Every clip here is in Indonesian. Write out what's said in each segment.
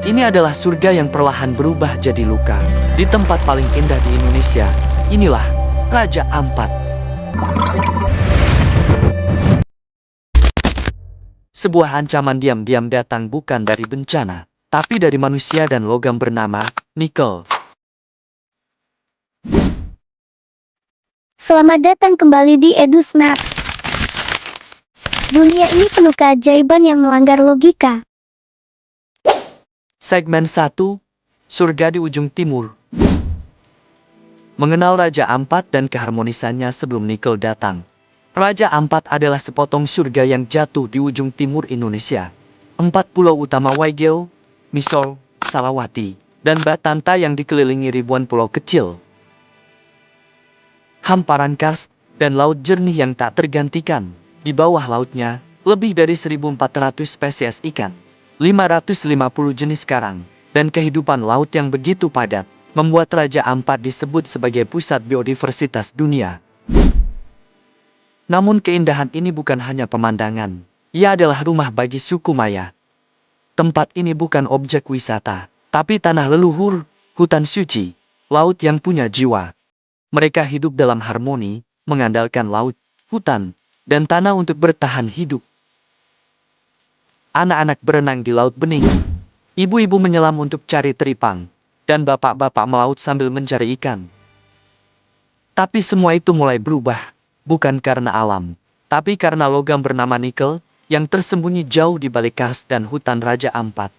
Ini adalah surga yang perlahan berubah jadi luka. Di tempat paling indah di Indonesia, inilah Raja Ampat. Sebuah ancaman diam-diam datang bukan dari bencana, tapi dari manusia dan logam bernama nikel. Selamat datang kembali di EduSnap. Dunia ini penuh keajaiban yang melanggar logika. Segmen 1, Surga di Ujung Timur. Mengenal Raja Ampat dan keharmonisannya sebelum nikel datang. Raja Ampat adalah sepotong surga yang jatuh di ujung timur Indonesia. 4 pulau utama Waigeo, Misol, Salawati, dan Batanta yang dikelilingi ribuan pulau kecil. Hamparan karst dan laut jernih yang tak tergantikan. Di bawah lautnya, lebih dari 1.400 spesies ikan, 550 jenis karang, dan kehidupan laut yang begitu padat, membuat Raja Ampat disebut sebagai pusat biodiversitas dunia. Namun keindahan ini bukan hanya pemandangan, ia adalah rumah bagi suku Maya. Tempat ini bukan objek wisata, tapi tanah leluhur, hutan suci, laut yang punya jiwa. Mereka hidup dalam harmoni, mengandalkan laut, hutan, dan tanah untuk bertahan hidup. Anak-anak berenang di laut bening, ibu-ibu menyelam untuk cari teripang, dan bapak-bapak melaut sambil mencari ikan. Tapi semua itu mulai berubah, bukan karena alam, tapi karena logam bernama nikel, yang tersembunyi jauh di balik karst dan hutan Raja Ampat.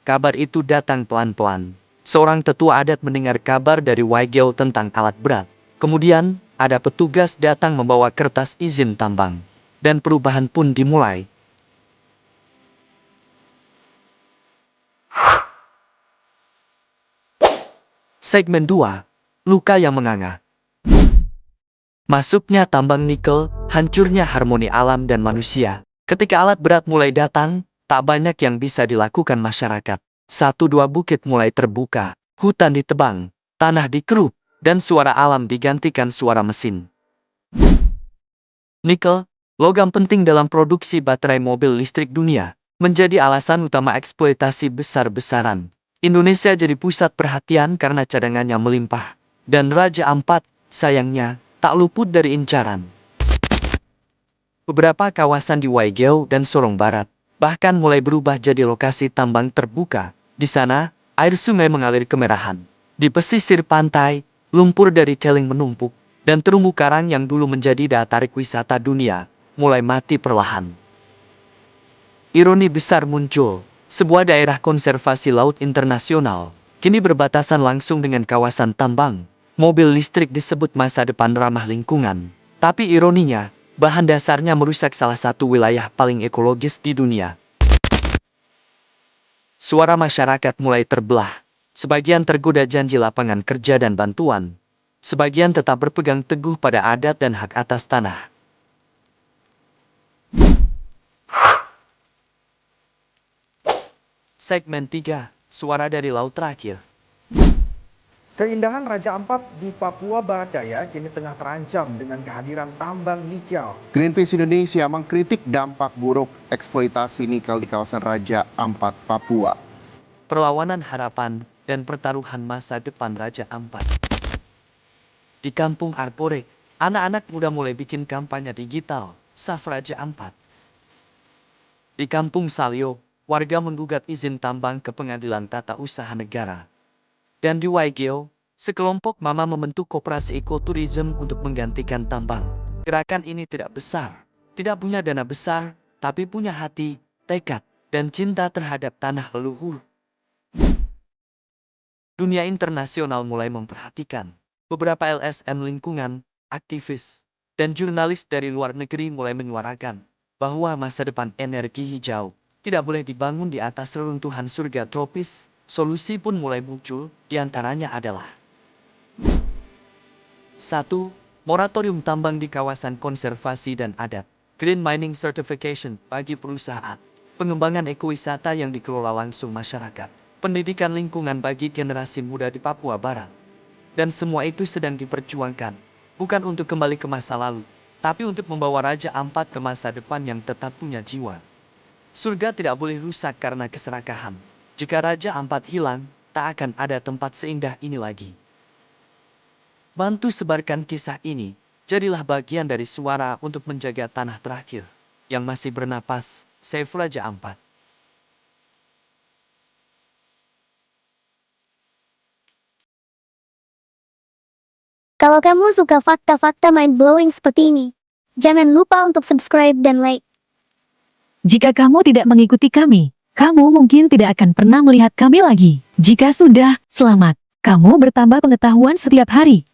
Kabar itu datang pelan-pelan. Seorang tetua adat mendengar kabar dari Waigeo tentang alat berat. Kemudian, ada petugas datang membawa kertas izin tambang. Dan perubahan pun dimulai. Segmen 2, Luka yang Menganga. Masuknya tambang nikel, hancurnya harmoni alam dan manusia. Ketika alat berat mulai datang, tak banyak yang bisa dilakukan masyarakat. 1-2 bukit mulai terbuka, hutan ditebang, tanah dikeruk, dan suara alam digantikan suara mesin. Nikel, logam penting dalam produksi baterai mobil listrik dunia, menjadi alasan utama eksploitasi besar-besaran. Indonesia jadi pusat perhatian karena cadangannya melimpah. Dan Raja Ampat, sayangnya, tak luput dari incaran. Beberapa kawasan di Waigeo dan Sorong Barat bahkan mulai berubah jadi lokasi tambang terbuka. Di sana, air sungai mengalir kemerahan. Di pesisir pantai, lumpur dari celing menumpuk, dan terumbu karang yang dulu menjadi daya tarik wisata dunia mulai mati perlahan. Ironi besar muncul, sebuah daerah konservasi laut internasional kini berbatasan langsung dengan kawasan tambang. Mobil listrik disebut masa depan ramah lingkungan. Tapi ironinya, bahan dasarnya merusak salah satu wilayah paling ekologis di dunia. Suara masyarakat mulai terbelah. Sebagian tergoda janji lapangan kerja dan bantuan. Sebagian tetap berpegang teguh pada adat dan hak atas tanah. Segmen 3, Suara dari Laut Terakhir. Keindahan Raja Ampat di Papua Barat Daya kini tengah terancam dengan kehadiran tambang nikel. Greenpeace Indonesia mengkritik dampak buruk eksploitasi nikel di kawasan Raja Ampat, Papua. Perlawanan harapan dan pertaruhan masa depan Raja Ampat. Di Kampung Arpore, anak-anak muda mulai bikin kampanye digital, Saf Raja Ampat. Di Kampung Salyo, warga menggugat izin tambang ke Pengadilan Tata Usaha Negara. Dan di Waigeo, sekelompok mama membentuk koperasi ekoturism untuk menggantikan tambang. Gerakan ini tidak besar, tidak punya dana besar, tapi punya hati, tekad, dan cinta terhadap tanah leluhur. Dunia internasional mulai memperhatikan. Beberapa LSM lingkungan, aktivis, dan jurnalis dari luar negeri mulai menyuarakan bahwa masa depan energi hijau tidak boleh dibangun di atas reruntuhan surga tropis. Solusi pun mulai muncul, diantaranya adalah 1. Moratorium tambang di kawasan konservasi dan adat. Green Mining Certification bagi perusahaan. Pengembangan ekowisata yang dikelola langsung masyarakat. Pendidikan lingkungan bagi generasi muda di Papua Barat. Dan semua itu sedang diperjuangkan, bukan untuk kembali ke masa lalu, tapi untuk membawa Raja Ampat ke masa depan yang tetap punya jiwa. Surga tidak boleh rusak karena keserakahan. Jika Raja Ampat hilang, tak akan ada tempat seindah ini lagi. Bantu sebarkan kisah ini, jadilah bagian dari suara untuk menjaga tanah terakhir yang masih bernapas, Save Raja Ampat. Kalau kamu suka fakta-fakta mind-blowing seperti ini, jangan lupa untuk subscribe dan like. Jika kamu tidak mengikuti kami, kamu mungkin tidak akan pernah melihat kami lagi. Jika sudah, selamat. Kamu bertambah pengetahuan setiap hari.